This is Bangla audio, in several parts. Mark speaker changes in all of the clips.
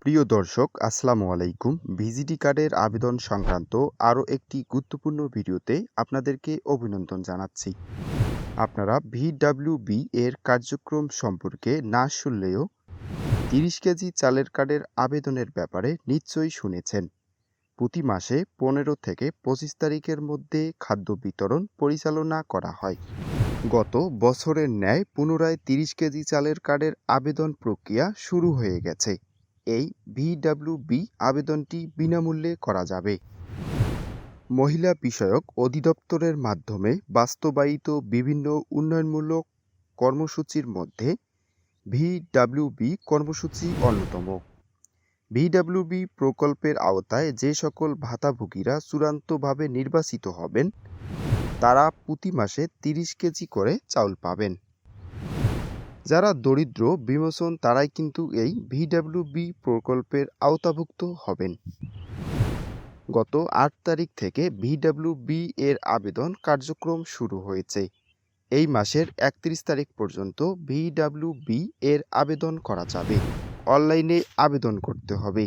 Speaker 1: প্রিয় দর্শক, আসসালামু আলাইকুম। ভিজিটি কার্ডের আবেদন সংক্রান্ত আরও একটি গুরুত্বপূর্ণ ভিডিওতে আপনাদেরকে অভিনন্দন জানাচ্ছি। আপনারা ভিডব্লিউবি এর কার্যক্রম সম্পর্কে না শুনলেও 30 কেজি চালের কার্ডের আবেদনের ব্যাপারে নিশ্চয়ই শুনেছেন। প্রতি মাসে 15 থেকে 25 তারিখের মধ্যে খাদ্য বিতরণ পরিচালনা করা হয়। গত বছরের ন্যায় পুনরায় 30 কেজি চালের কার্ডের আবেদন প্রক্রিয়া শুরু হয়ে গেছে। এই ভিডব্লিউবি আবেদনটি বিনামূল্যে করা যাবে। মহিলা বিষয়ক অধিদপ্তরের মাধ্যমে বাস্তবায়িত বিভিন্ন উন্নয়নমূলক কর্মসূচির মধ্যে ভিডব্লিউবি কর্মসূচি অন্যতম। ভিডব্লিউবি প্রকল্পের আওতায় যে সকল ভাতাভোগীরা চূড়ান্তভাবে নির্বাচিত হবেন, তারা প্রতি মাসে 30 কেজি করে চাউল পাবেন। যারা দরিদ্র বিমোচন তারাই কিন্তু এই ভিডব্লিউবি প্রকল্পের আওতাভুক্ত হবেন। গত 8 তারিখ থেকে ভিডব্লিউবি এর আবেদন কার্যক্রম শুরু হয়েছে। এই মাসের 31 তারিখ পর্যন্ত ভিডব্লিউবি এর আবেদন করা যাবে। অনলাইনে আবেদন করতে হবে।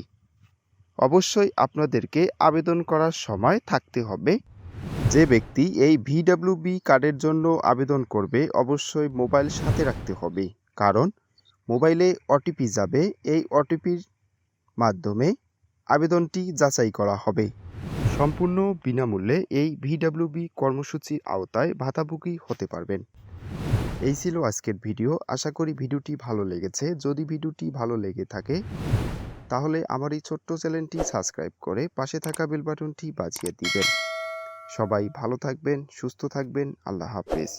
Speaker 1: অবশ্যই আপনাদেরকে আবেদন করার সময় থাকতে হবে। যে ব্যক্তি এই ভিডব্লিউবি কার্ডের জন্য আবেদন করবে অবশ্যই মোবাইল সাথে রাখতে হবে, কারণ মোবাইলে ওটিপি যাবে। এই ওটিপির মাধ্যমে আবেদনটি যাচাই করা হবে। সম্পূর্ণ বিনামূল্যে এই ভিডব্লিউবি কর্মসূচির আওতায় ভাতাভোগী হতে পারবেন। এই ছিল আজকের ভিডিও। আশা করি ভিডিওটি ভালো লেগেছে। যদি ভিডিওটি ভালো লেগে থাকে তাহলে আমার এই ছোট্ট চ্যানেলটি সাবস্ক্রাইব করে পাশে থাকা বেল বাটনটি বাজিয়ে দিবেন। সবাই ভালো থাকবেন, সুস্থ থাকবেন। আল্লাহ হাফেজ।